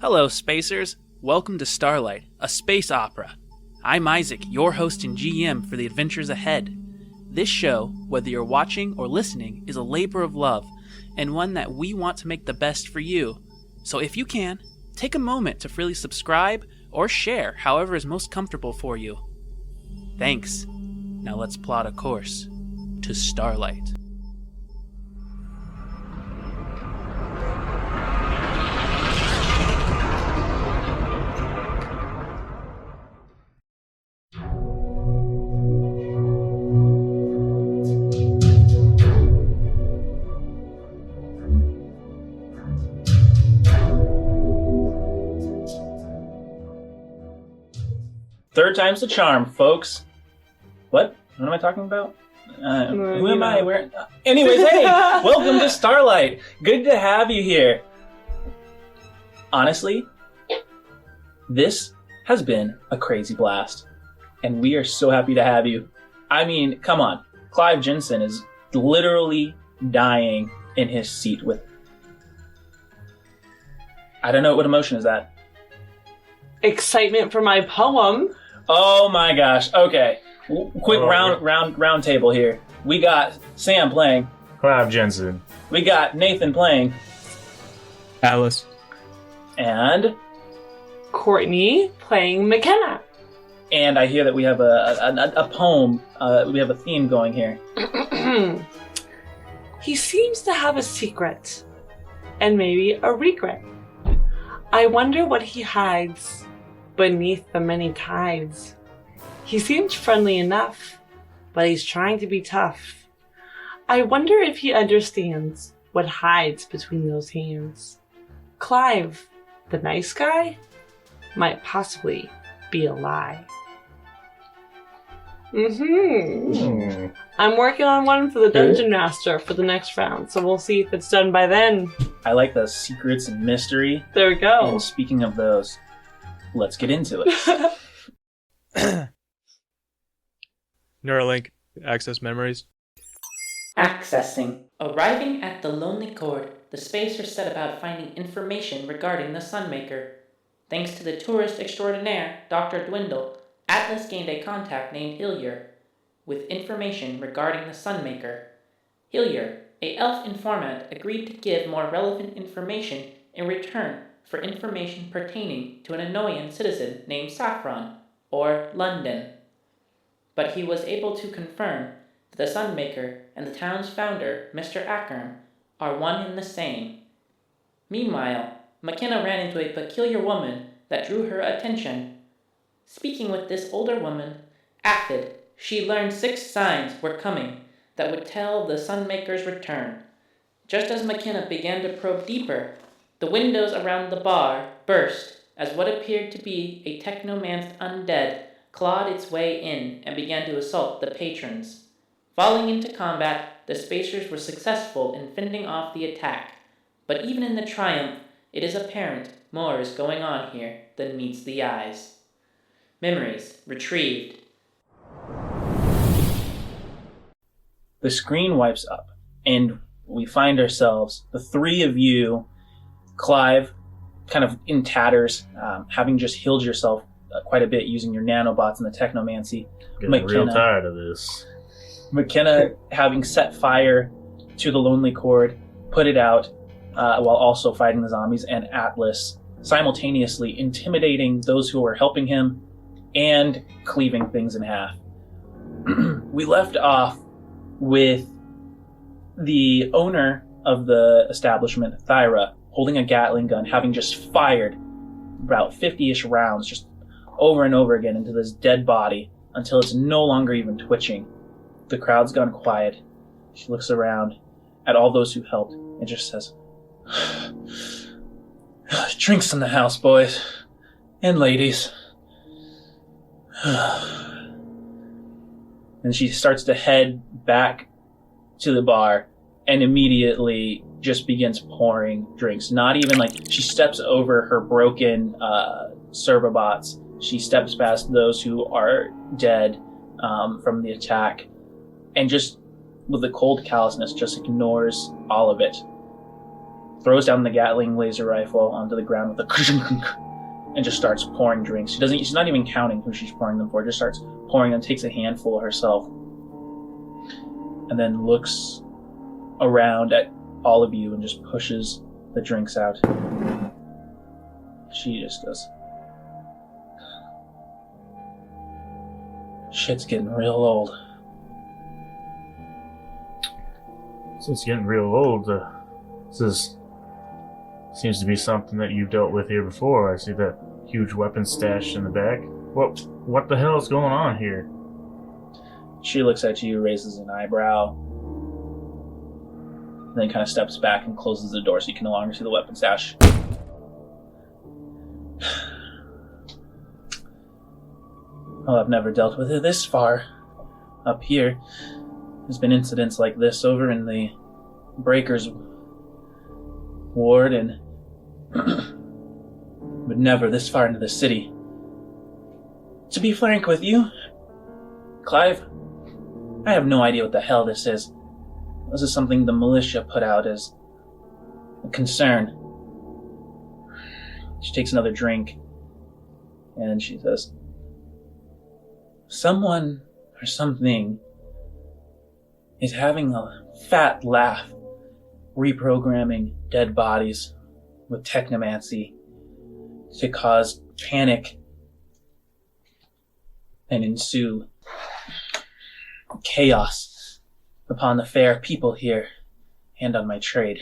Hello, Spacers. Welcome to Starlight, a space opera. I'm Isaac, your host and GM for the adventures ahead. This show, whether you're watching or listening, is a labor of love, and one that we want to make the best for you. So if you can, take a moment to freely subscribe or share however is most comfortable for you. Thanks. Now let's plot a course to Starlight. Third time's the charm, folks. What am I talking about? Who am I? Where? Anyways, hey, welcome to Starlight. Good to have you here. Honestly, this has been a crazy blast, and we are so happy to have you. I mean, come on. Clive Jensen is literally dying in his seat with... I don't know, what emotion is that? Excitement for my poem. Oh my gosh. Okay. Quick round table here. We got Sam playing. Clive Jensen. We got Nathan playing. Alice. And Courtney playing Makena. And I hear that we have a poem. We have a theme going here. He seems to have a secret. And maybe a regret. I wonder what he hides beneath the many tides. He seems friendly enough, but he's trying to be tough. I wonder if he understands what hides between those hands. Clive, the nice guy, might possibly be a lie. I'm working on one for the Dungeon Master for the next round, so we'll see if it's done by then. I like the secrets and mystery. There we go. And speaking of those, let's get into it. Neuralink. Access memories. Accessing. Arriving at the Lonely Cord, the Spacers set about finding information regarding the Sunmaker. Thanks to the tourist extraordinaire, Dr. Dwindle, Atlas gained a contact named Hillier with information regarding the Sunmaker. Hillier, a elf informant, agreed to give more relevant information in return for information pertaining to an Anoian citizen named Saffron, or London. But he was able to confirm that the Sunmaker and the town's founder, Mr. Akerms, are one and the same. Meanwhile, Makena ran into a peculiar woman that drew her attention. Speaking with this older woman, Afad, she learned 6 signs were coming that would tell the Sunmaker's return. Just as Makena began to probe deeper, the windows around the bar burst as what appeared to be a technomanced undead clawed its way in and began to assault the patrons. Falling into combat, the Spacers were successful in fending off the attack. But even in the triumph, it is apparent more is going on here than meets the eyes. Memories retrieved. The screen wipes up, and we find ourselves, the 3 of you, Clive, kind of in tatters, having just healed yourself quite a bit using your nanobots and the technomancy. Getting real tired of this. Makena having set fire to the Lonely Cord, put it out, while also fighting the zombies, and Atlas simultaneously intimidating those who were helping him and cleaving things in half. We left off with the owner of the establishment, Thyra, holding a Gatling gun, having just fired about 50-ish rounds just over and over again into this dead body until it's no longer even twitching. The crowd's gone quiet. She looks around at all those who helped and just says, "Drinks in the house, boys and ladies." And she starts to head back to the bar and immediately just begins pouring drinks. Not even like she steps over her broken servobots. She steps past those who are dead from the attack and just with a cold callousness just ignores all of it. throws down the Gatling laser rifle onto the ground with a and just starts pouring drinks. She's not even counting who she's pouring them for, just starts pouring them, takes a handful herself, and then looks around at all of you and just pushes the drinks out. She just goes, shit's getting real old. So it's getting real old. This seems to be something that you've dealt with here before. I see that huge weapon stash in the back. What the hell is going on here? She looks at you, raises an eyebrow, then kind of steps back and closes the door so you can no longer see the weapon stash. Well, I've never dealt with it this far. Up here, there's been incidents like this over in the Breakers ward, and but never this far into the city. To be frank with you, Clive, I have no idea what the hell this is. This is something the militia put out as a concern. She takes another drink, and she says, someone or something is having a fat laugh, reprogramming dead bodies with technomancy to cause panic and ensue chaos upon the fair people here and on my trade.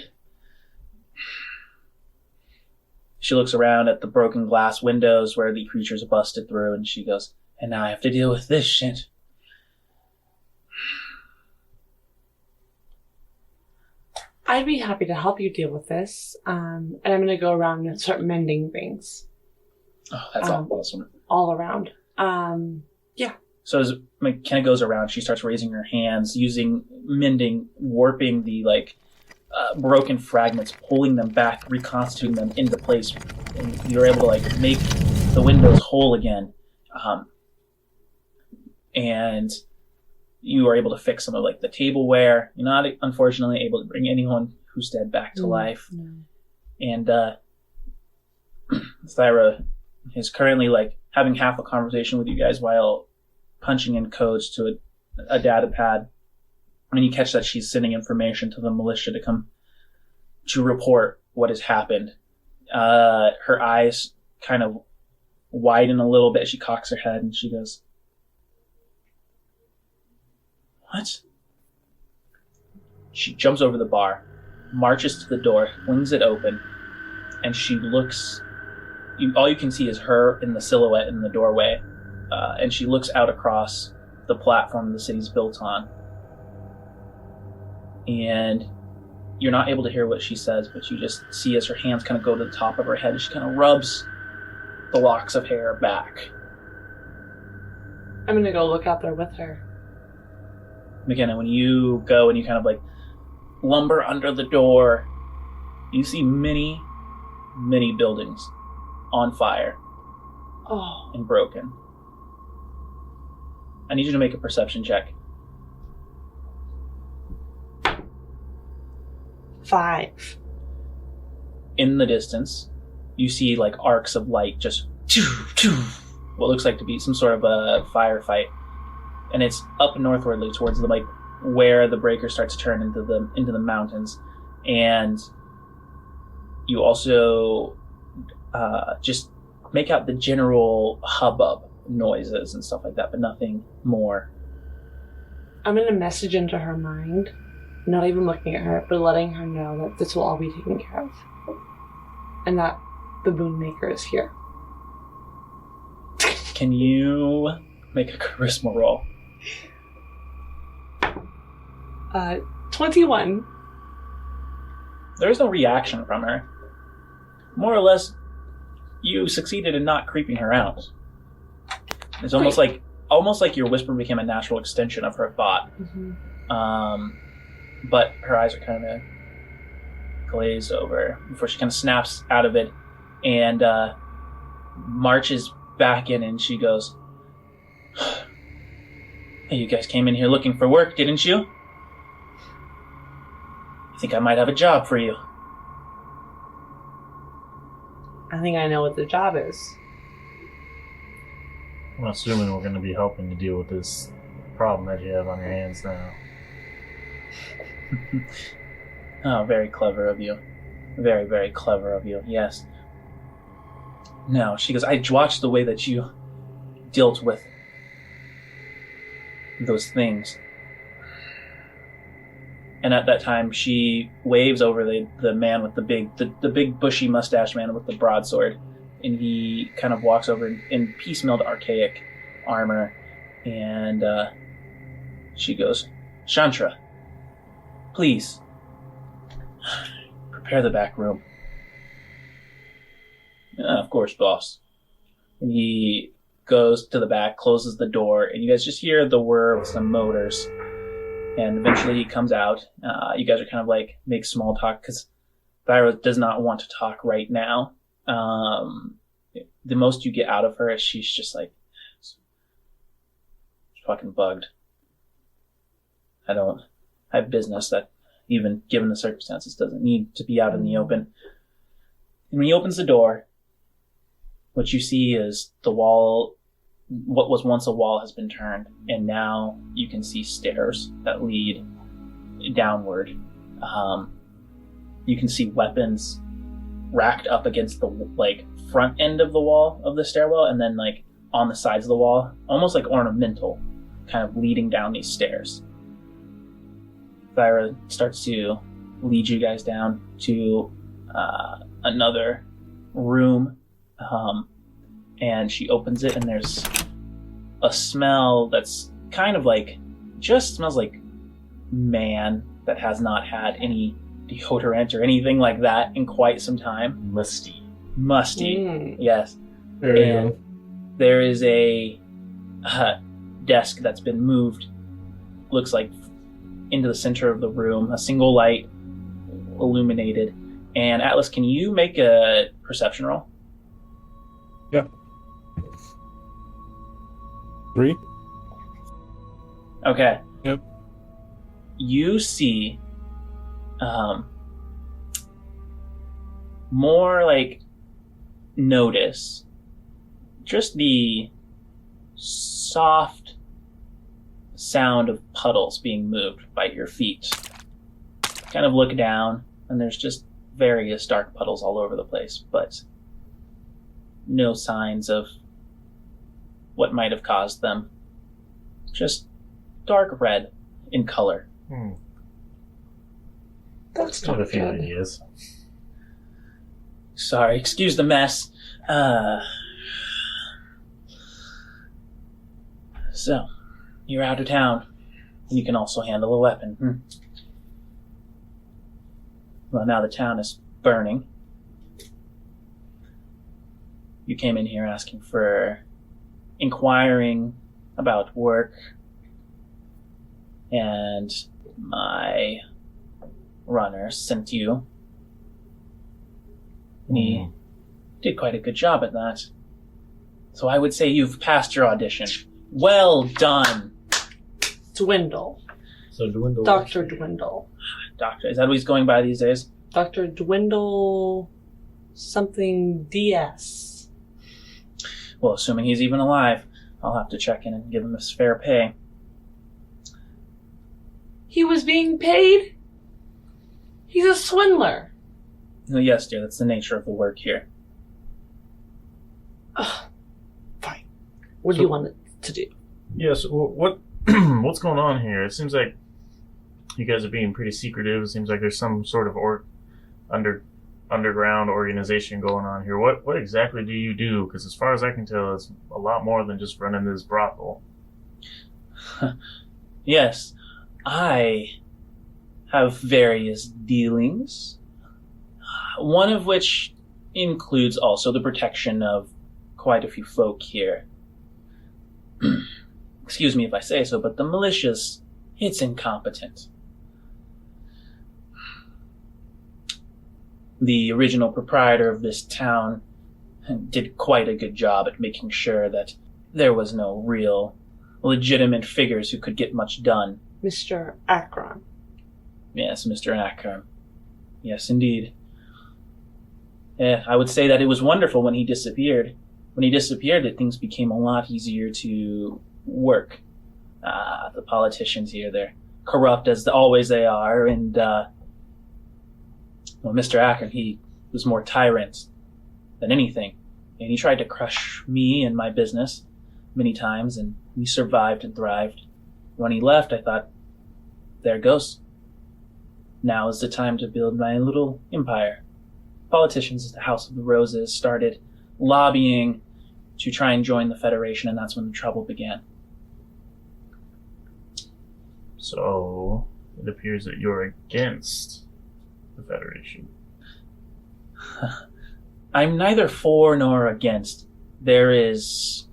She looks around at the broken glass windows where the creatures busted through, and she goes, and now I have to deal with this shit. I'd be happy to help you deal with this. And I'm going to go around and start mending things. Oh, that's awesome. All around. Yeah. So as Makena goes around, she starts raising her hands, mending, warping the broken fragments, pulling them back, reconstituting them into place, and you're able to make the windows whole again. And you are able to fix some of the tableware. You're not, unfortunately, able to bring anyone who's dead back to life. No. And Thyra is currently having half a conversation with you guys while punching in codes to a data pad. And you catch that she's sending information to the militia to come to report what has happened. Her eyes kind of widen a little bit. She cocks her head and she goes, what? She jumps over the bar, marches to the door, flings it open, and she looks. All you can see is her in the silhouette in the doorway, and she looks out across the platform the city's built on. And you're not able to hear what she says, but you just see as her hands kind of go to the top of her head, and she kind of rubs the locks of hair back. I'm gonna go look out there with her. Makena, when you go and you kind of lumber under the door, you see many, many buildings on fire. Oh. And broken. I need you to make a perception check. 5. In the distance, you see arcs of light just what looks like to be some sort of a firefight. And it's up northwardly towards where the breaker starts to turn into the mountains. And you also just make out the general hubbub noises and stuff like that, but nothing more. I'm going to message into her mind, not even looking at her, but letting her know that this will all be taken care of. And that the Boonmaker is here. Can you make a charisma roll? 21. There's no reaction from her. More or less, you succeeded in not creeping her out. It's almost like your whisper became a natural extension of her thought. Mm-hmm. But her eyes are kind of glazed over before she kind of snaps out of it and marches back in, and she goes, hey, you guys came in here looking for work, didn't you? I think I might have a job for you. I think I know what the job is. I'm assuming we're going to be helping to deal with this problem that you have on your hands now. Oh, very clever of you. Very, very clever of you, yes. No, she goes, I watched the way that you dealt with those things. And at that time, she waves over the man with the big bushy mustache man with the broadsword. And he kind of walks over in piecemealed archaic armor. And she goes, Chantra, please, prepare the back room. Of course, boss. And he goes to the back, closes the door, and you guys just hear the whir of some motors. And eventually he comes out. You guys are kind of like, make small talk, because Thyra does not want to talk right now. The most you get out of her is she's just like, fucking bugged. I have business that, even given the circumstances, doesn't need to be out in the open. And when he opens the door, what you see is the wall, what was once a wall has been turned, and now you can see stairs that lead downward. You can see weapons racked up against the front end of the wall of the stairwell, and then on the sides of the wall, almost like ornamental, kind of leading down these stairs. Thyra starts to lead you guys down to another room, and she opens it, and there's a smell that's kind of just smells like man that has not had any deodorant or anything like that in quite some time. Musty. Yes. There you go. There is a desk that's been moved, looks like, into the center of the room. A single light illuminated. And Atlas, can you make a perception roll? Yeah. 3? Okay. Yep. You see more notice just the soft sound of puddles being moved by your feet. Kind of look down, and there's just various dark puddles all over the place, but no signs of what might have caused them. Just dark red in color. That's Not not a few good. ideas. Sorry, excuse the mess. So, you're out of town. You can also handle a weapon. Well, now the town is burning. You came in here inquiring about work, and my runner sent you. And he did quite a good job at that. So I would say you've passed your audition. Well done. Dwindle. So Dwindle. Dr. Dwindle. Doctor, is that what he's going by these days? Dr. Dwindle something DS. Well, assuming he's even alive, I'll have to check in and give him his fair pay. He was being paid? He's a swindler. Oh, yes, dear, that's the nature of the work here. Fine. What do you want it to do? Yes, what's going on here? It seems like you guys are being pretty secretive. It seems like there's some sort of underground organization going on here. What exactly do you do? Because as far as I can tell, it's a lot more than just running this brothel. Yes, I have various dealings, one of which includes also the protection of quite a few folk here. Excuse me if I say so, but the militia's, it's incompetent. The original proprietor of this town did quite a good job at making sure that there was no real legitimate figures who could get much done. Mr. Akron. Yes, Mr. Akerms. Yes, indeed. I would say that it was wonderful when he disappeared. When he disappeared, things became a lot easier to work. The politicians here, they're corrupt as always they are, and Mr. Akerm, he was more tyrant than anything, and he tried to crush me and my business many times, and we survived and thrived. When he left, I thought, there it goes. Now is the time to build my little empire. Politicians at the House of the Roses started lobbying to try and join the Federation, and that's when the trouble began. So, it appears that you're against the Federation. I'm neither for nor against. There is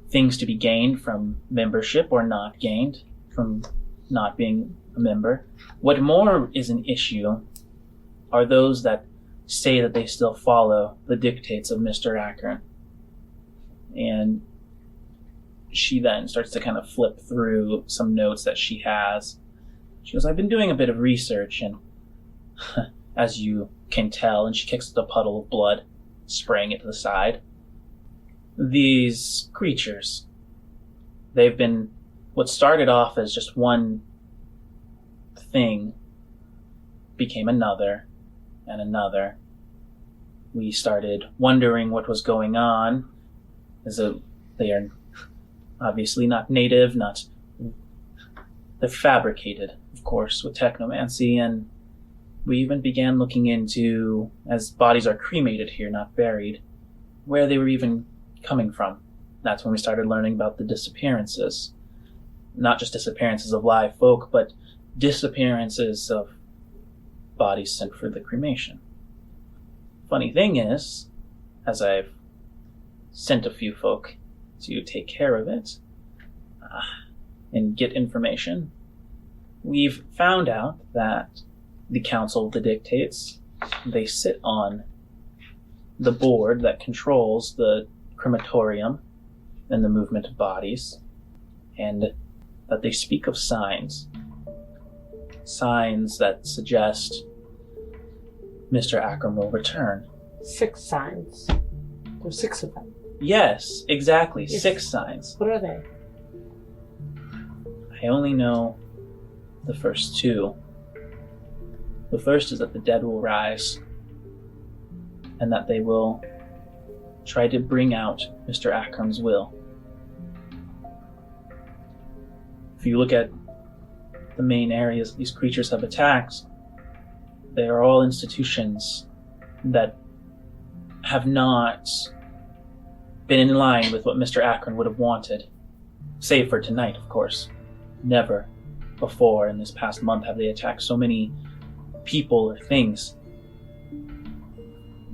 things to be gained from membership or not gained from not being a member. What more is an issue are those that say that they still follow the dictates of Mr. Akerm. And she then starts to kind of flip through some notes that she has. She goes, I've been doing a bit of research, and as you can tell, and she kicks the puddle of blood, spraying it to the side. These creatures, they've been what started off as just one thing became another and another. We started wondering what was going on. They are obviously not native, they're fabricated, of course, with technomancy, and we even began looking into, as bodies are cremated here, not buried, where they were even coming from. That's when we started learning about the disappearances. Not just disappearances of live folk, but disappearances of bodies sent for the cremation. Funny thing is, as I've sent a few folk to take care of it and get information, we've found out that the Council of the Dictates, they sit on the board that controls the crematorium and the movement of bodies, and that they speak of signs that suggest Mr. Akerm will return. 6 signs. There's 6 of them. Yes, exactly. Yes. 6 signs. What are they? I only know the first 2. The first is that the dead will rise, and that they will try to bring out Mr. Akerm's will. If you look at the main areas these creatures have attacked, they are all institutions that have not been in line with what Mr. Akerm would have wanted. Save for tonight, of course. Never before in this past month have they attacked so many people or things.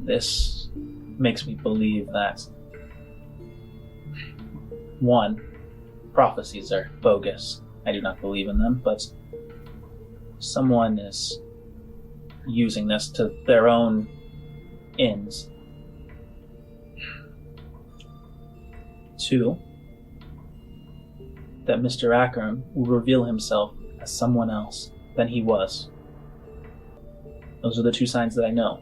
This makes me believe that 1, prophecies are bogus. I do not believe in them, but someone is using this to their own ends. 2, that Mr. Akerm will reveal himself as someone else than he was. Those are the 2 signs that I know.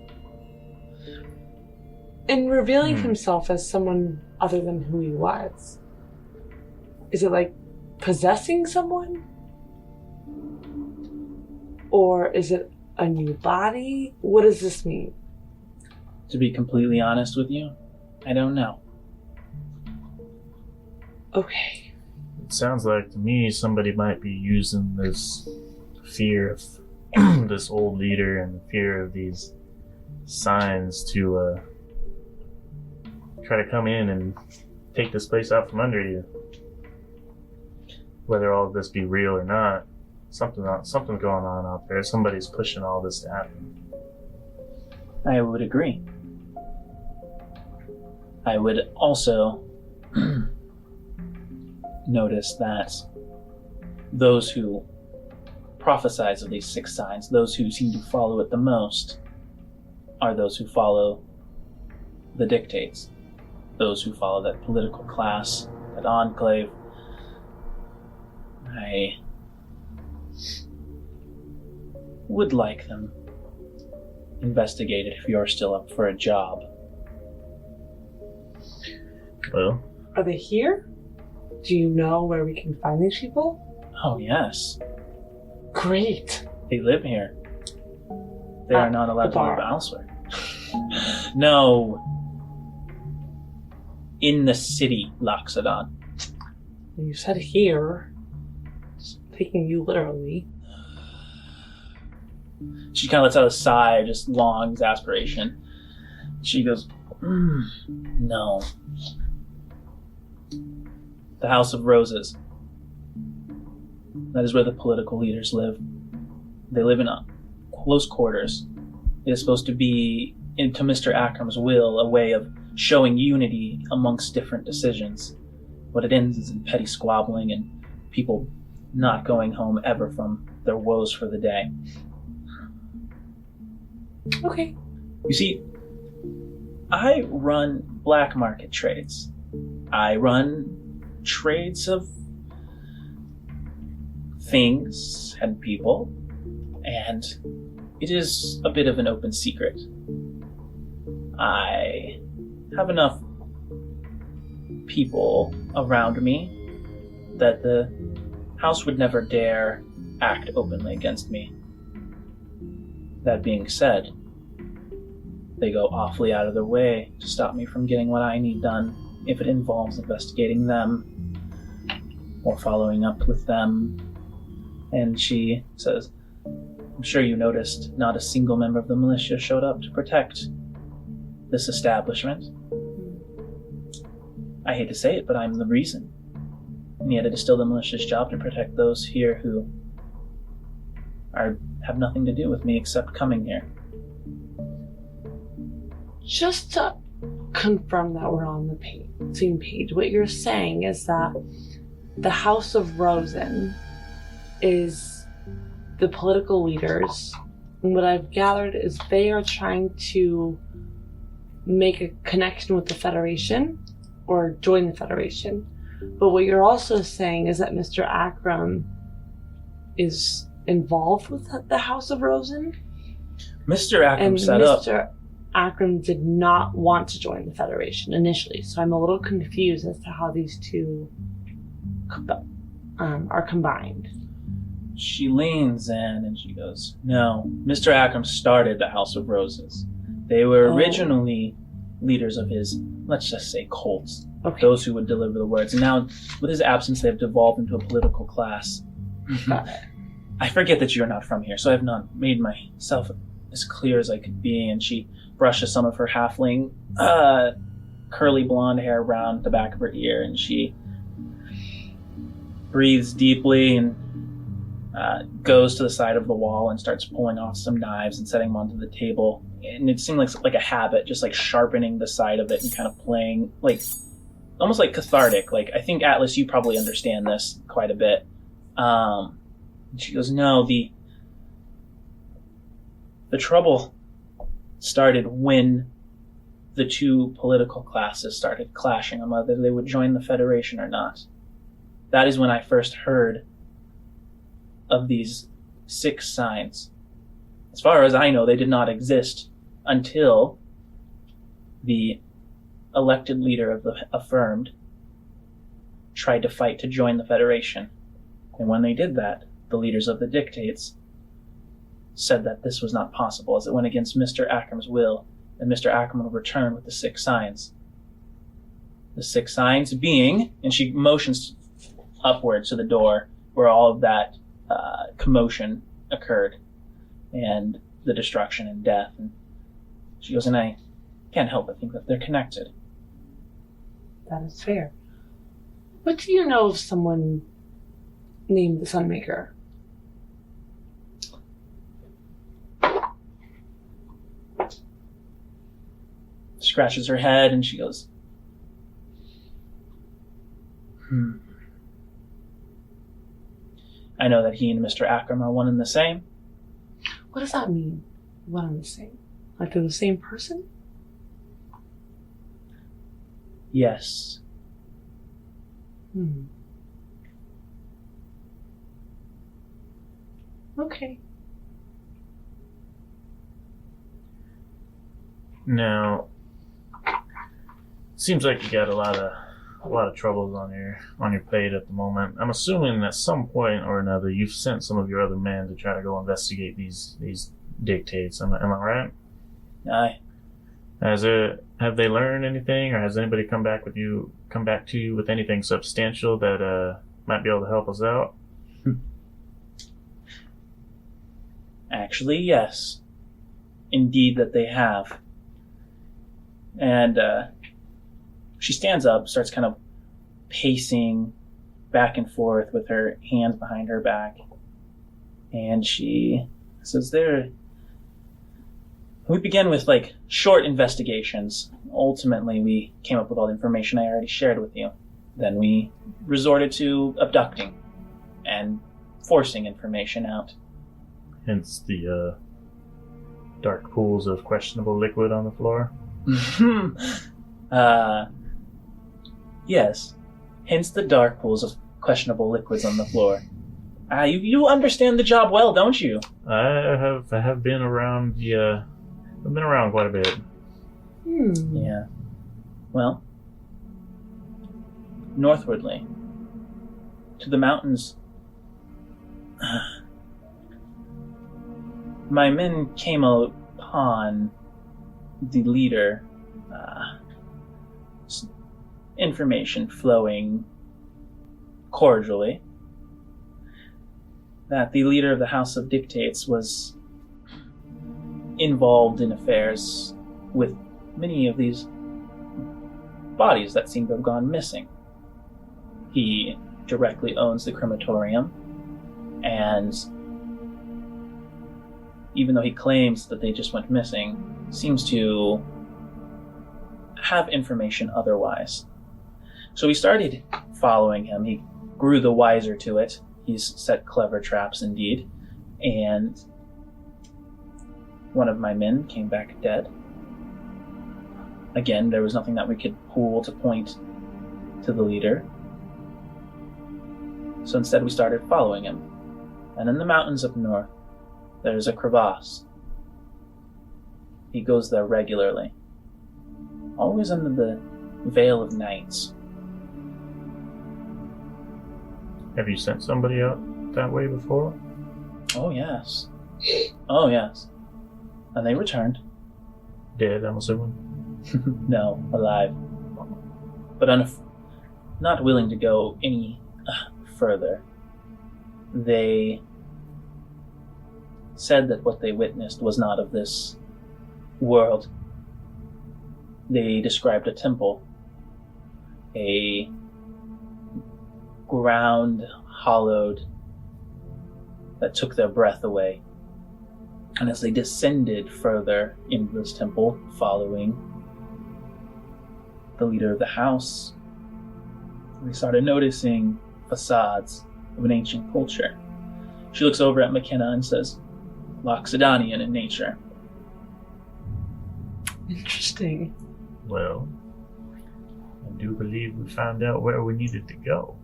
In revealing himself as someone other than who he was, is it like possessing someone? Or is it a new body? What does this mean? To be completely honest with you, I don't know. Okay. It sounds like to me somebody might be using this fear of this old leader and the fear of these signs to try to come in and take this place out from under you. Whether all of this be real or not, something's going on out there. Somebody's pushing all this to happen. I would agree. I would also notice that those who prophesize of these 6 signs, those who seem to follow it the most, are those who follow the dictates, those who follow that political class, that enclave. I would like them investigate it if you're still up for a job. Well, Are they here? Do you know where we can find these people? Oh, yes. Great. They live here. They are not allowed the to live bar. elsewhere. No. In the city, Loxodon. You said here. Just taking you literally. She kind of lets out a sigh, just long exasperation. She goes, no. The House of Roses. That is where the political leaders live. They live in close quarters. It is supposed to be, into Mr. Akerms' will, a way of showing unity amongst different decisions. What it ends is in petty squabbling and people not going home ever from their woes for the day. Okay. You see, I run black market trades. I run trades of things and people, and it is a bit of an open secret. I have enough people around me that the house would never dare act openly against me. That being said, they go awfully out of their way to stop me from getting what I need done if it involves investigating them or following up with them. And she says, I'm sure you noticed not a single member of the militia showed up to protect this establishment. I hate to say it, but I'm the reason. And yet it is still the militia's job to protect those here who have nothing to do with me except coming here. Just to confirm that we're on the same page, what you're saying is that the House of Rosen is the political leaders, and what I've gathered is they are trying to make a connection with the Federation or join the Federation. But what you're also saying is that Mr. Akram is involved with the House of Rosen? Mr. Akram And set up. Mr. Akram did not want to join the Federation initially, so I'm a little confused as to how these two are combined. She leans in and she goes, no, Mr. Akram started the House of Roses. They were originally leaders of his, let's just say, cults. Okay. Those who would deliver the words. And now, with his absence, they've devolved into a political class. Got it. I forget that you're not from here, so I've not made myself as clear as I could be. And she brushes some of her halfling curly blonde hair around the back of her ear, and she breathes deeply and goes to the side of the wall and starts pulling off some knives and setting them onto the table. And it seemed like a habit, just like sharpening the side of it and kind of playing, like almost like cathartic. Like, I think, Atlas, you probably understand this quite a bit. And she goes, no, the trouble started when the two political classes started clashing on whether they would join the Federation or not. That is when I first heard of these 6 signs. As far as I know, they did not exist until the elected leader of the Affirmed tried to fight to join the Federation. And when they did that, the leaders of the Dictates said that this was not possible, as it went against Mr. Akerms' will, and Mr. Akerm would return with the 6 signs. The 6 signs being, and she motions upward to the door where all of that commotion occurred, and the destruction and death. And she goes, and I can't help but think that they're connected. That is fair. What do you know of someone named the Sunmaker? Scratches her head and she goes, I know that he and Mr. Akerm are one and the same. What does that mean? One and the same? Like they're the same person? Yes. Okay. Now, seems like you got a lot of troubles on your plate at the moment. I'm assuming at some point or another you've sent some of your other men to try to go investigate these dictates. Am I right? Aye. Have they learned anything, or has anybody come back to you with anything substantial that might be able to help us out? Actually, yes. Indeed that they have. And she stands up, starts kind of pacing back and forth with her hands behind her back. And she says, we began with short investigations. Ultimately, we came up with all the information I already shared with you. Then we resorted to abducting and forcing information out. Hence the dark pools of questionable liquid on the floor. Yes. Hence the dark pools of questionable liquids on the floor. You understand the job well, don't you? I have been around I've been around quite a bit. Yeah. Well, northwardly, to the mountains, my men came upon the leader, information flowing cordially, that the leader of the House of Dictates was involved in affairs with many of these bodies that seem to have gone missing. He directly owns the crematorium, and even though he claims that they just went missing, seems to have information otherwise. So we started following him. He grew the wiser to it. He's set clever traps indeed, and one of my men came back dead. Again, there was nothing that we could pull to point to the leader. So instead we started following him. And in the mountains up north, there's a crevasse. He goes there regularly. Always under the veil of nights. Have you sent somebody out that way before? Oh, yes. Oh, yes. And they returned. Dead, I'm assuming. No, alive. But not willing to go any further. They said that what they witnessed was not of this world. They described a temple, a ground hollowed that took their breath away. And as they descended further into this temple, following the leader of the house, they started noticing facades of an ancient culture. She looks over at Makena and says, Loxodonian in nature. Interesting. Well, I do believe we found out where we needed to go.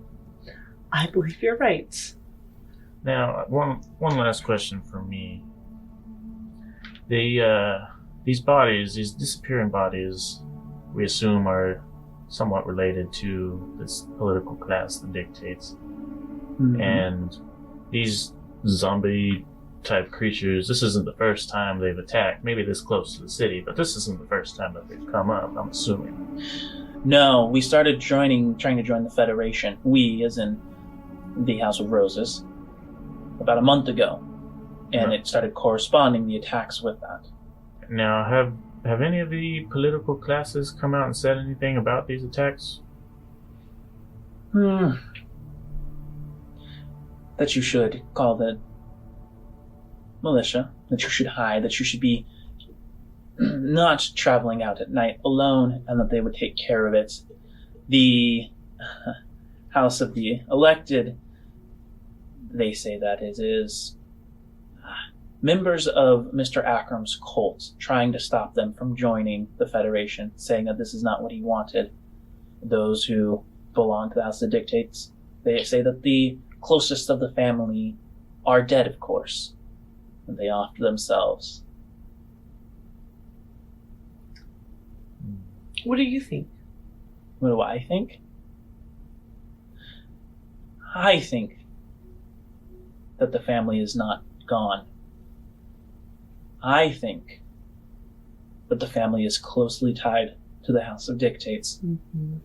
I believe you're right. Now, one last question for me. These bodies, these disappearing bodies, we assume are somewhat related to this political class that dictates. Mm-hmm. And these zombie-type creatures, this isn't the first time they've attacked, maybe this close to the city, but this isn't the first time that they've come up, I'm assuming. No, we started trying to join the Federation. We, as in the House of Roses, about a month ago. And It started corresponding the attacks with that. Now, have any of the political classes come out and said anything about these attacks? That you should call the militia, that you should hide, that you should be not traveling out at night alone, and that they would take care of it. The House of the Elected, they say that it is members of Mr. Akerms' cult trying to stop them from joining the Federation, saying that this is not what he wanted. Those who belong to the House of Dictates, they say that the closest of the family are dead, of course, and they off to themselves. What do you think? What do I think? I think that the family is not gone. I think that the family is closely tied to the House of Dictates. Mm-hmm.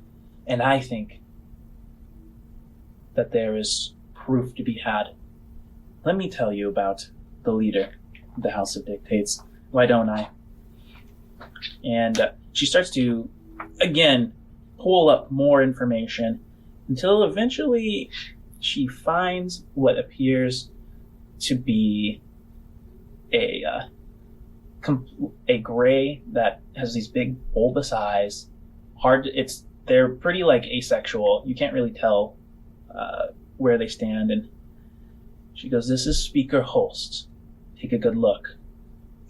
And I think that there is proof to be had. Let me tell you about the leader of the House of Dictates. Why don't I? And she starts to, again, pull up more information until eventually she finds what appears to be a gray that has these big bulbous eyes. They're pretty like asexual. You can't really tell where they stand. And she goes, "This is Speaker Holst. Take a good look.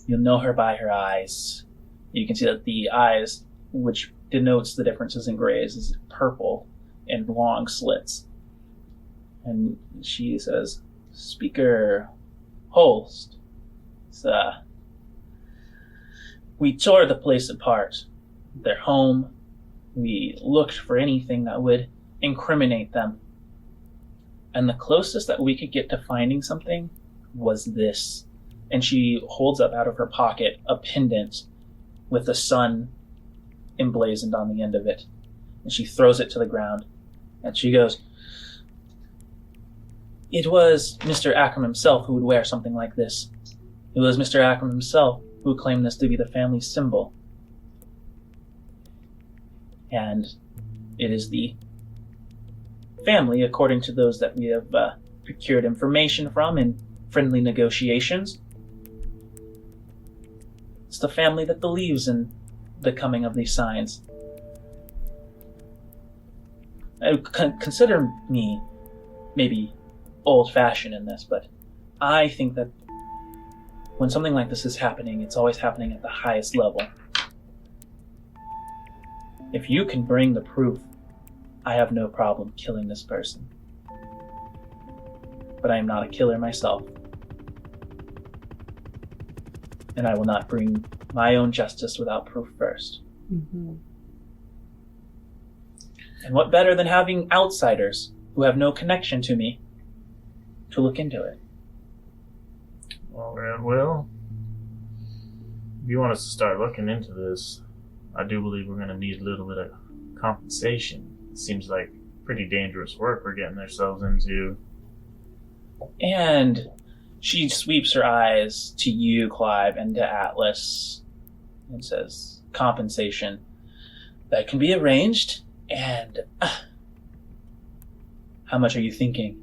You'll know her by her eyes." You can see that the eyes, which denotes the differences in grays, is purple and long slits. And she says, "Speaker Holst, we tore the place apart. Their home. We looked for anything that would incriminate them. And the closest that we could get to finding something was this." And she holds up out of her pocket a pendant with the sun emblazoned on the end of it. And she throws it to the ground. And she goes, "It was Mr. Akerms himself who would wear something like this. It was Mr. Akerms himself who claimed this to be the family symbol. And it is the family, according to those that we have procured information from in friendly negotiations. It's the family that believes in the coming of these signs. I consider me maybe old-fashioned in this, but I think that when something like this is happening, it's always happening at the highest level. If you can bring the proof, I have no problem killing this person. But I am not a killer myself. And I will not bring my own justice without proof first. Mm-hmm. And what better than having outsiders who have no connection to me to look into it? All right, well, if you want us to start looking into this, I do believe we're going to need a little bit of compensation. It seems like pretty dangerous work we're getting ourselves into. And she sweeps her eyes to you, Clive, and to Atlas, and says, "Compensation. That can be arranged, and how much are you thinking?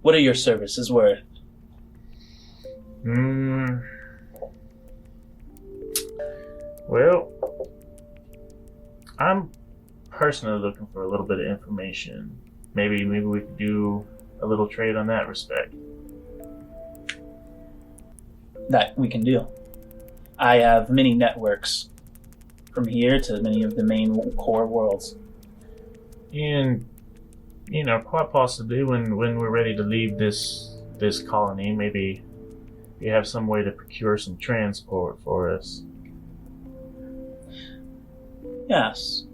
What are your services worth?" Well, I'm personally looking for a little bit of information. Maybe we could do a little trade on that respect. That we can do. I have many networks from here to many of the main core worlds. And, quite possibly when we're ready to leave this colony, maybe you have some way to procure some transport for us. Yes.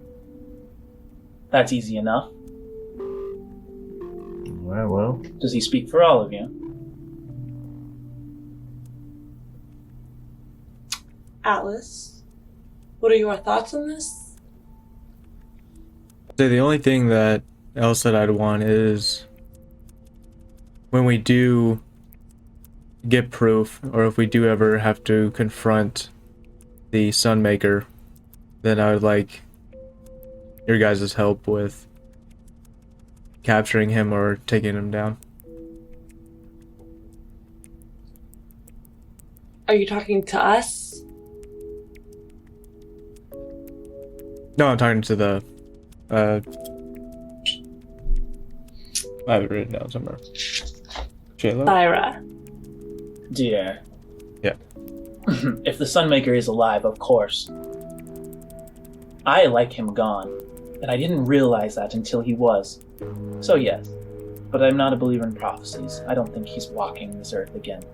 That's easy enough. Well. Does he speak for all of you? Atlas, what are your thoughts on this? So the only thing that else that I'd want is when we do get proof, or if we do ever have to confront the Sunmaker, then I would like your guys' help with capturing him or taking him down. Are you talking to us? No, I'm talking to the I have it written down somewhere. Shayla? Thyra. Dear. Yeah. If the Sunmaker is alive, of course. I like him gone, and I didn't realize that until he was. So yes, but I'm not a believer in prophecies. I don't think he's walking this earth again.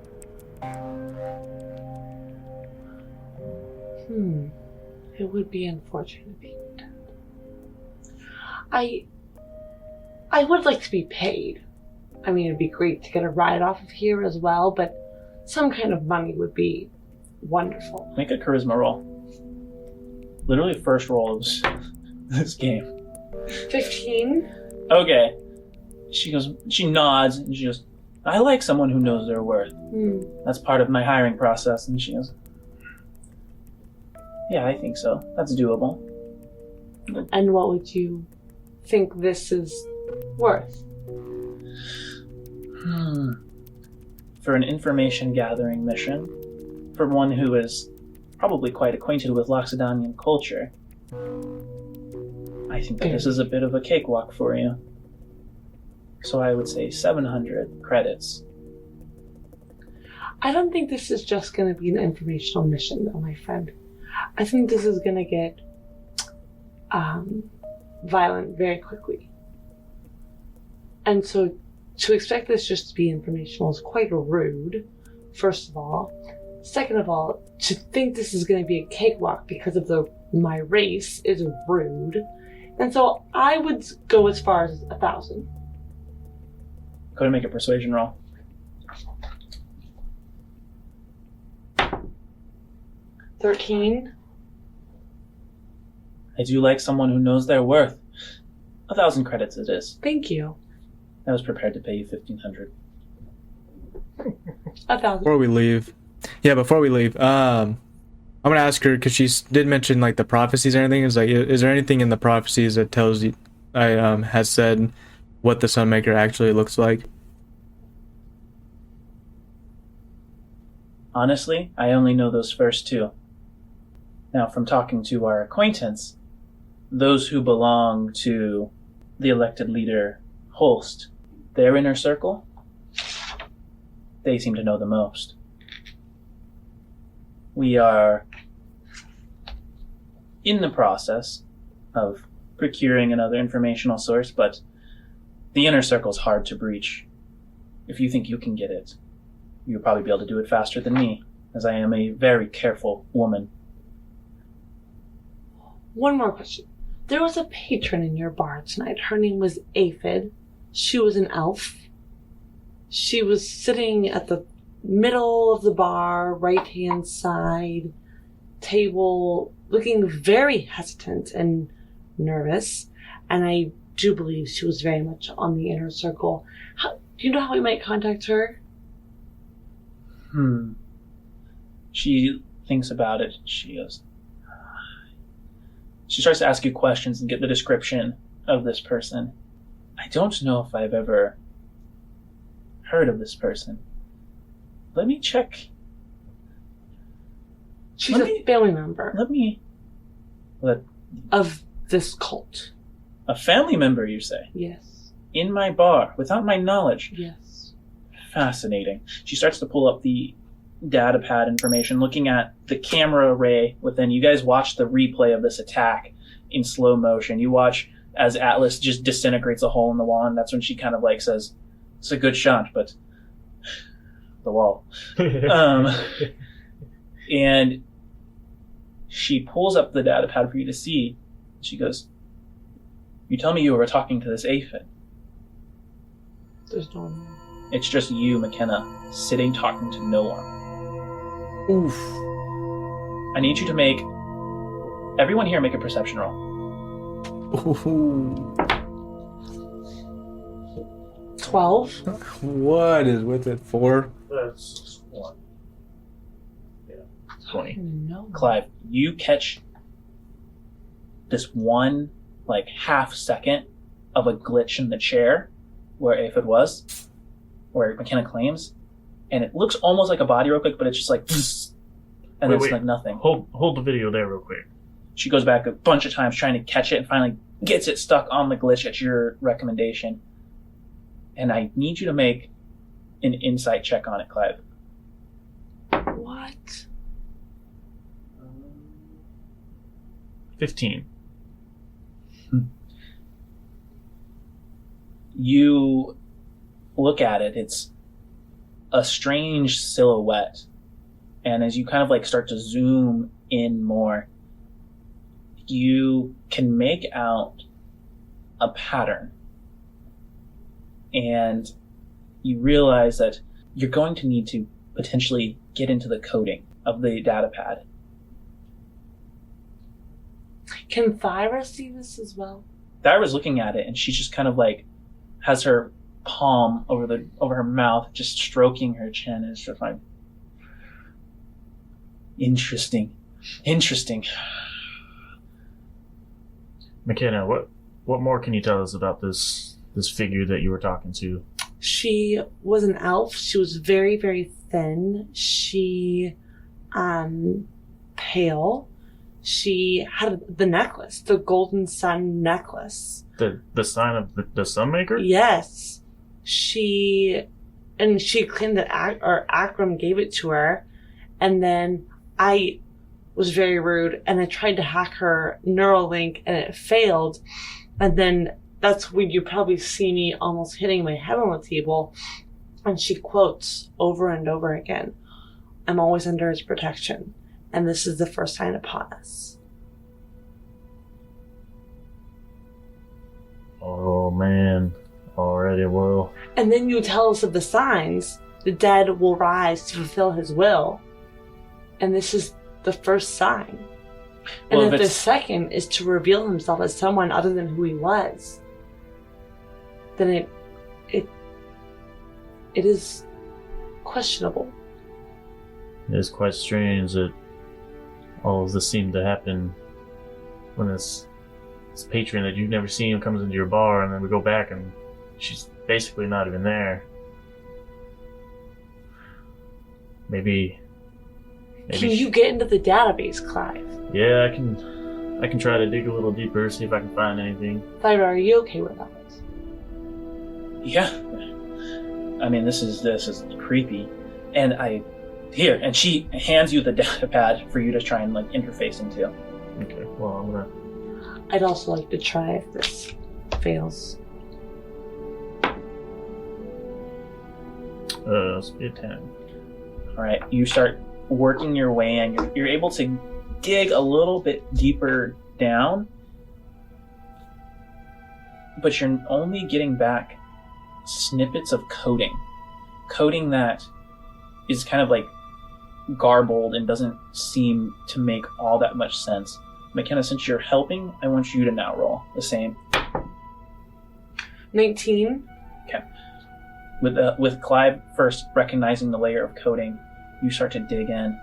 It would be unfortunate if he were dead. I would like to be paid. I mean, it'd be great to get a ride off of here as well, but some kind of money would be wonderful. Make a charisma roll. Literally first roll of this game. 15? Okay. She nods, and she goes, I like someone who knows their worth. That's part of my hiring process. And she goes, yeah, I think so. That's doable. And what would you think this is worth? For an information gathering mission, for one who is probably quite acquainted with Loxodonian culture, I think that this is a bit of a cakewalk for you. So I would say 700 credits. I don't think this is just going to be an informational mission, though, my friend. I think this is going to get violent very quickly. And so to expect this just to be informational is quite rude, first of all. Second of all, to think this is going to be a cakewalk because of my race is rude. And so I would go as far as 1,000. Go ahead and make a persuasion roll. 13. I do like someone who knows their worth. 1,000 credits it is. Thank you. I was prepared to pay you 1,500. 1,000. Before we leave, I'm gonna ask her because she did mention like the prophecies and everything. Is there anything in the prophecies that tells you, has said what the Sunmaker actually looks like? Honestly, I only know those first two. Now, from talking to our acquaintance, those who belong to the elected leader, Holst, their inner circle, they seem to know the most. We are in the process of procuring another informational source, but the inner circle is hard to breach. If you think you can get it, you'll probably be able to do it faster than me, as I am a very careful woman. One more question. There was a patron in your bar tonight. Her name was Afad. She was an elf. She was sitting at the middle of the bar, right-hand side table, looking very hesitant and nervous. And I do believe she was very much on the inner circle. Do you know how we might contact her? She thinks about it. She goes. She starts to ask you questions and get the description of this person. I don't know if I've ever heard of this person. Let me check. She's a family member of this cult. A family member, you say? Yes. In my bar, without my knowledge? Yes. Fascinating. She starts to pull up the data pad information, looking at the camera array within. You guys watch the replay of this attack in slow motion. You watch as Atlas just disintegrates a hole in the wall, and that's when she kind of like says, it's a good shot, but the wall. And she pulls up the data pad for you to see. She goes, you tell me you were talking to this Afad. There's no one. It's just you, Makena, sitting talking to no one. Oof. I need you to make... Everyone here make a perception roll. Ooh. 12. What is with it? 4? That's 1. Yeah, 20. No. Clive, you catch this one, like, half second of a glitch in the chair where Afad was, where Makena claims, and it looks almost like a body real quick, but it's just like, and it's like nothing. Hold the video there real quick. She goes back a bunch of times trying to catch it and finally gets it stuck on the glitch at your recommendation. And I need you to make an insight check on it, Clive. What? 15. You look at it, it's a strange silhouette. And as you kind of like start to zoom in more, you can make out a pattern, and you realize that you're going to need to potentially get into the coding of the data pad. Can Thyra see this as well? Thyra's looking at it, and she's just kind of like has her palm over her mouth, just stroking her chin, and it's just like, interesting. Makena, what more can you tell us about this figure that you were talking to? She was an elf. She was very, very thin. She, pale. She had the necklace, the golden sun necklace. The sign of the Sunmaker? Yes. She claimed that Akerms gave it to her, and then I was very rude, and I tried to hack her Neuralink, and it failed, and then that's when you probably see me almost hitting my head on the table, and she quotes over and over again, "I'm always under his protection, and this is the first sign upon us." Oh man, already well. And then you tell us of the signs. The dead will rise to fulfill his will. And this is the first sign. And Well, then the second is to reveal himself as someone other than who he was. Then it is questionable. It is quite strange that all of this seemed to happen when this patron that you've never seen comes into your bar, and then we go back and she's basically not even there. Maybe Can you get into the database, Clive? Yeah, I can try to dig a little deeper, see if I can find anything. Thyra, are you okay with that? Yeah. I mean, this is creepy. And and she hands you the data pad for you to try and like interface into. Okay, well, I'm gonna... I'd also like to try if this fails. Let's be a 10. Alright, you start working your way in. You're able to dig a little bit deeper down, but you're only getting back snippets of coding that is kind of like garbled and doesn't seem to make all that much sense. Makena, since you're helping, I want you to now roll the same. 19. Okay. With Clive first recognizing the layer of coding, you start to dig in,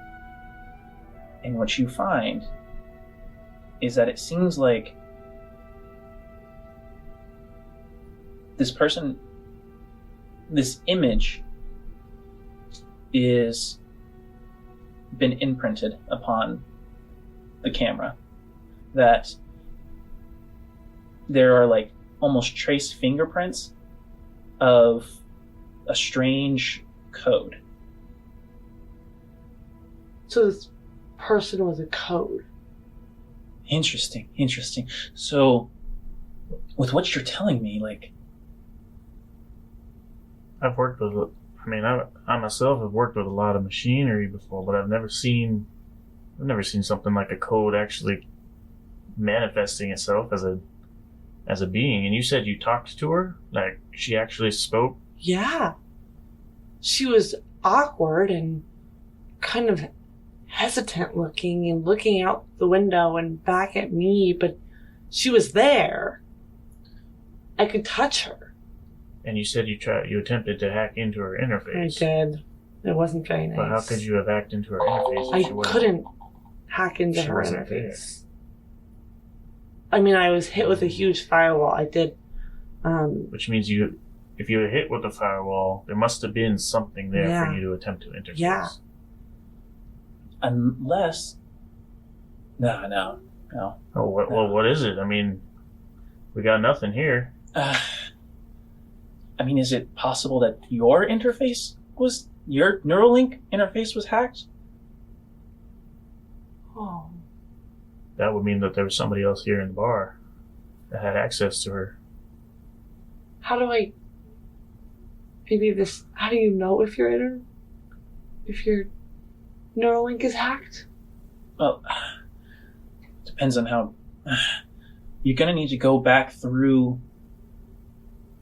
and what you find is that it seems like this image is been imprinted upon the camera. That there are like almost trace fingerprints of a strange code. So this person was a code. Interesting. So, with what you're telling me, like... I've worked with... I myself have worked with a lot of machinery before, but I've never seen something like a code actually manifesting itself as a being. And you said you talked to her? Like, she actually spoke? Yeah. She was awkward and kind of hesitant looking and looking out the window and back at me, but she was there. I could touch her. And you said you attempted to hack into her interface. I did. It wasn't very nice. But how could you have hacked into her interface? I couldn't hack into she her wasn't interface. I mean, I was hit with a huge firewall. I did. Which means if you were hit with a firewall, there must have been something there for you to attempt to interface. Yeah. Unless... No. Oh, well, what is it? I mean, we got nothing here. I mean, is it possible that your Neuralink interface was hacked? Oh. That would mean that there was somebody else here in the bar that had access to her. How do you know if your Neuralink is hacked? Well, depends on how You're going to need to go back through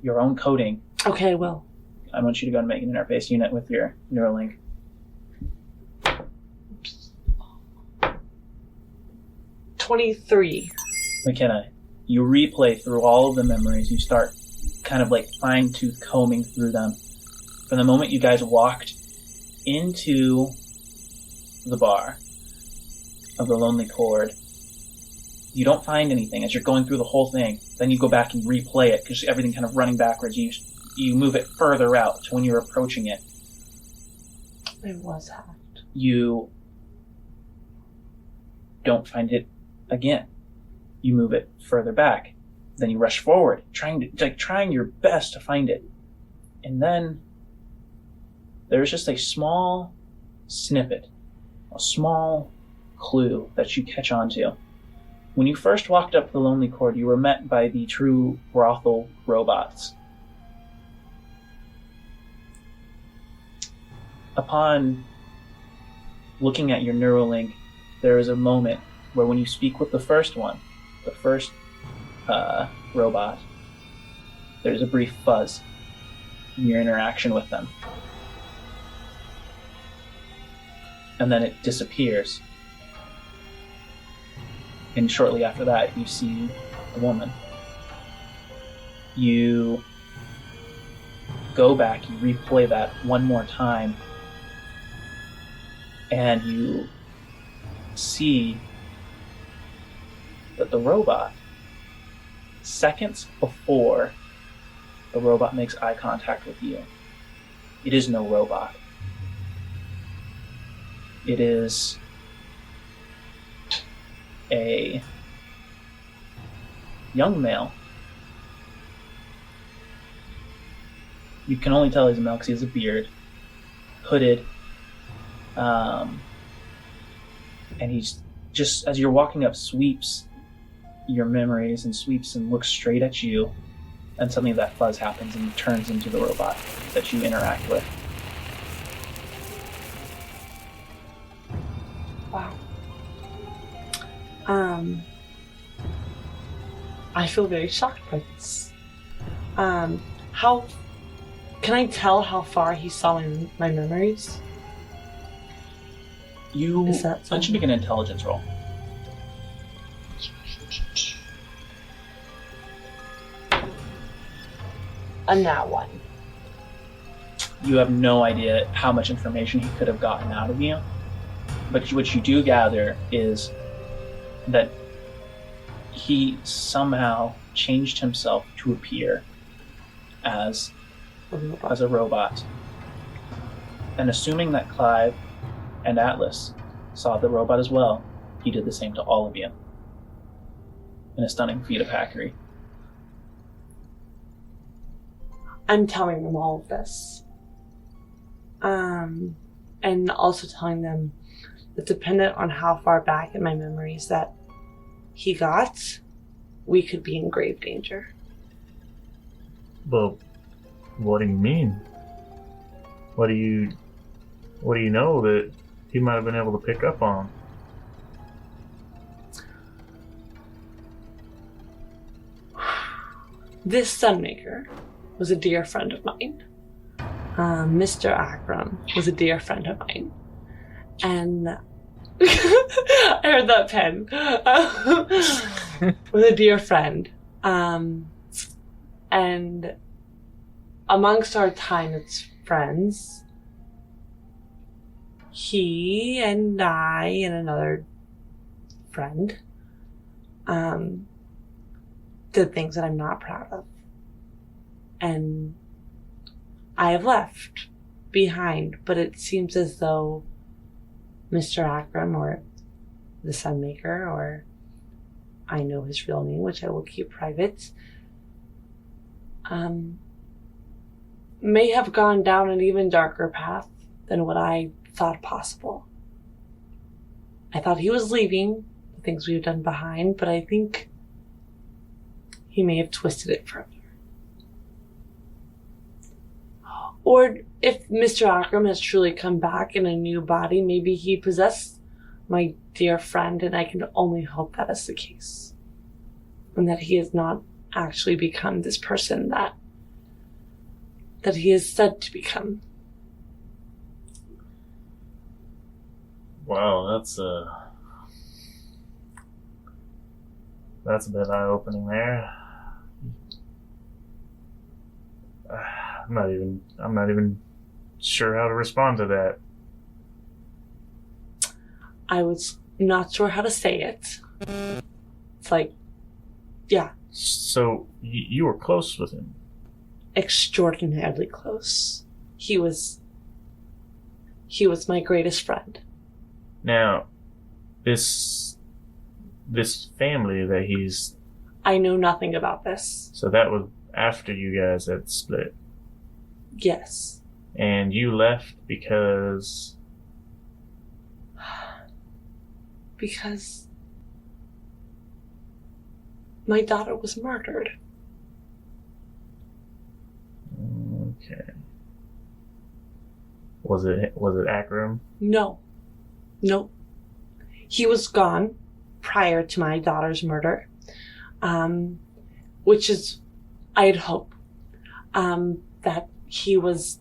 your own coding. Okay, well. I want you to go and make an interface unit with your Neuralink. 23. Makena, you replay through all of the memories. You start kind of like fine-tooth combing through them. From the moment you guys walked into the bar of the Lonely Chord, you don't find anything as you're going through the whole thing. Then you go back and replay it because everything kind of running backwards. You move it further out to when you're approaching it. It was hacked. You don't find it again. You move it further back. Then you rush forward, trying your best to find it. And then there's just a small snippet, a small clue that you catch on to. When you first walked up the Lonely Chord, you were met by the true brothel robots. Upon looking at your Neuralink, there is a moment where when you speak with the first one, the first robot, there's a brief fuzz in your interaction with them. And then it disappears. And shortly after that, you see a woman. You go back, you replay that one more time, and you see that the robot, seconds before the robot makes eye contact with you, it is no robot. It is a young male. You can only tell he's a male because he has a beard, hooded, and he's just, as you're walking up, sweeps your memories and sweeps and looks straight at you, and suddenly that fuzz happens and turns into the robot that you interact with. Wow. I feel very shocked by this. How can I tell how far he saw my memories? That should make an intelligence roll. A nat one. You have no idea how much information he could have gotten out of you, but what you do gather is that he somehow changed himself to appear as a robot. And assuming that Clive and Atlas saw the robot as well, he did the same to all of you. In a stunning feat of hackery. I'm telling them all of this. And also telling them that dependent on how far back in my memories that he got, we could be in grave danger. Well, what do you mean? What do you know that he might have been able to pick up on? This Sunmaker was a dear friend of mine. Mr. Akerms was a dear friend of mine. And I heard that pen. Was a dear friend. And amongst our time as friends, he and I and another friend did things that I'm not proud of. And I have left behind, but it seems as though Mr. Akerms or the Sunmaker, or I know his real name, which I will keep private, may have gone down an even darker path than what I thought possible. I thought he was leaving the things we've done behind, but I think he may have twisted it further. Or if Mr. Akerms has truly come back in a new body, maybe he possessed my dear friend, and I can only hope that is the case. and that he has not actually become this person that he is said to become. Wow, that's a bit eye-opening there. I'm not even sure how to respond to that. I was not sure how to say it. It's like, yeah. So, you were close with him? Extraordinarily close. He was my greatest friend. Now, this family that he's... I know nothing about this. So that was after you guys had split? Yes. And you left because... Because my daughter was murdered. Okay. Was it Akerms? No. Nope. He was gone prior to my daughter's murder. Which is, I'd hope, that he was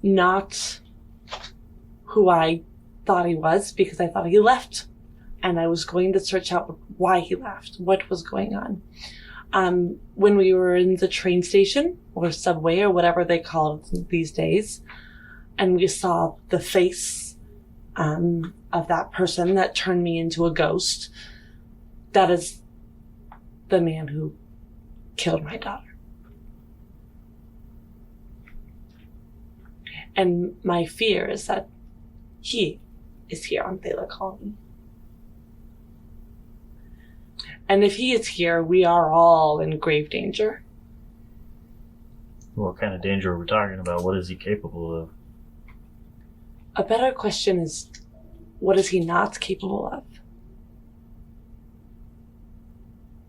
not who I thought he was, because I thought he left. And I was going to search out why he left, what was going on. When we were in the train station or subway or whatever they call it these days, and we saw the face of that person that turned me into a ghost, that is the man who killed my daughter. And my fear is that he is here on Thyra Colony. And if he is here, we are all in grave danger. What kind of danger are we talking about? What is he capable of? A better question is, what is he not capable of?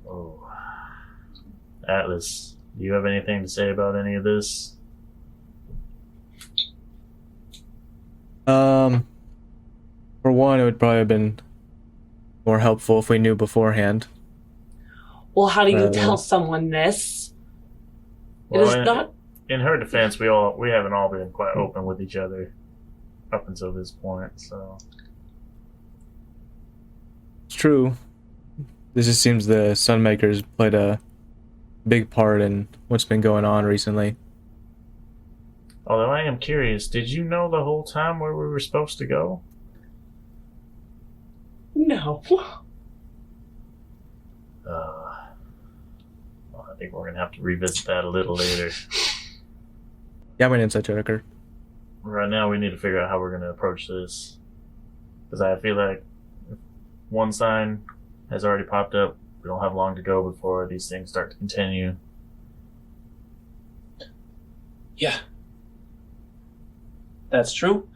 Oh. Atlas, do you have anything to say about any of this? For one, it would probably have been more helpful if we knew beforehand. Well, how do you tell someone this? Well, it is not... In her defense, we haven't all been quite open with each other up until this point, so... It's true. This just seems the Sunmakers played a big part in what's been going on recently. Although I am curious, did you know the whole time where we were supposed to go? No. Well, I think we're going to have to revisit that a little later. Yeah, I'm an inside checker. Right now, we need to figure out how we're going to approach this. Because I feel like if one sign has already popped up, we don't have long to go before these things start to continue. Yeah. That's true.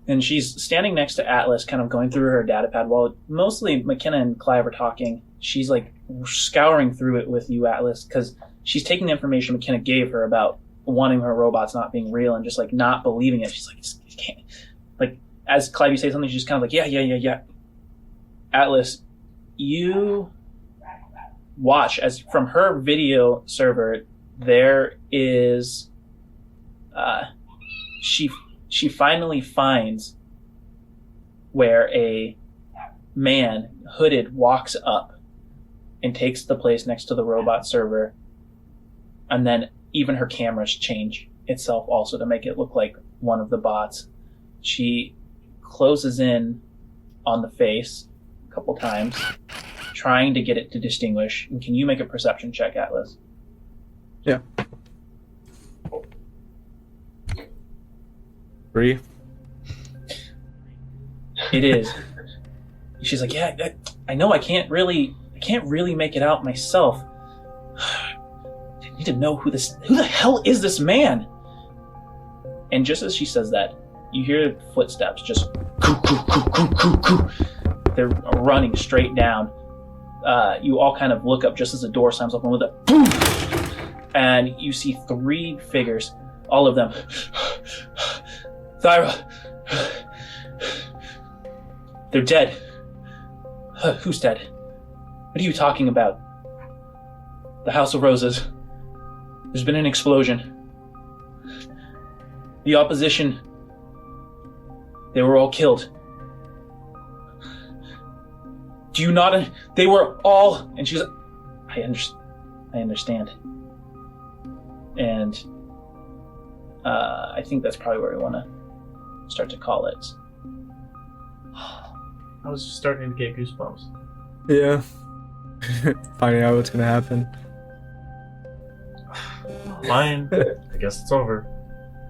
And she's standing next to Atlas, kind of going through her datapad while mostly Makena and Clive are talking. She's like scouring through it with you, Atlas, because she's taking the information McKenna gave her about wanting her robots not being real and just like not believing it. She's like, you can't. Like, as Clive, you say something, she's just kind of like, yeah. Atlas, you watch as from her video server, there is, she finally finds where a man hooded walks up and takes the place next to the robot server, and then even her cameras change itself also to make it look like one of the bots. She closes in on the face a couple times, trying to get it to distinguish. And can you make a perception check, Atlas? Yeah. 3. It is. She's like, yeah, I know I can't really make it out myself. I need to know who the hell is this man? And just as she says that, you hear footsteps just coo, coo, coo, coo, coo, coo. They're running straight down. You all kind of look up just as the door slams open with a boom, and you see 3 figures, all of them. Thyra, they're dead. Who's dead? What are you talking about? The House of Roses. There's been an explosion. The opposition, they were all killed. Do you not... They were all... And she's... I understand. And I think that's probably where we want to start to call it. I was just starting to get goosebumps. Yeah. Finding out what's gonna happen. Fine. I guess it's over.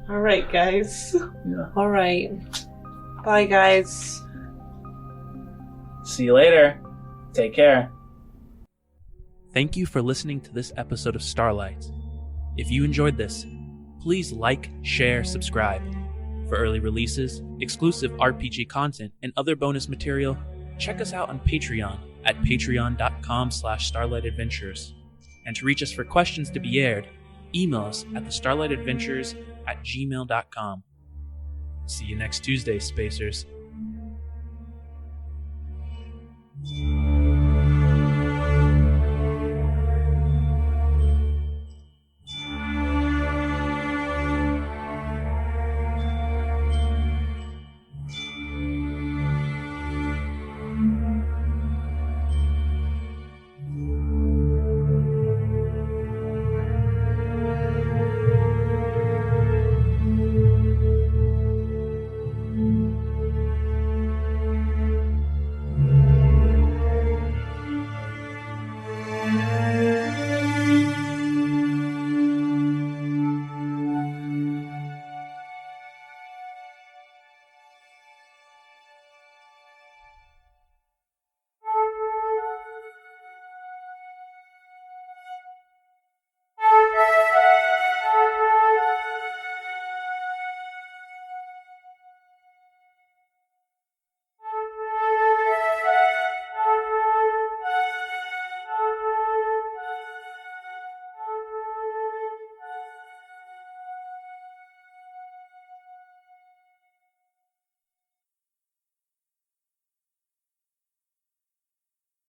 All right, guys. Yeah. All right. Bye, guys. See you later. Take care. Thank you for listening to this episode of Starlight. If you enjoyed this, please like, share, subscribe. For early releases, exclusive RPG content, and other bonus material, check us out on Patreon at patreon.com/starlightadventures. And to reach us for questions to be aired, email us at thestarlightadventures@gmail.com. See you next Tuesday, Spacers.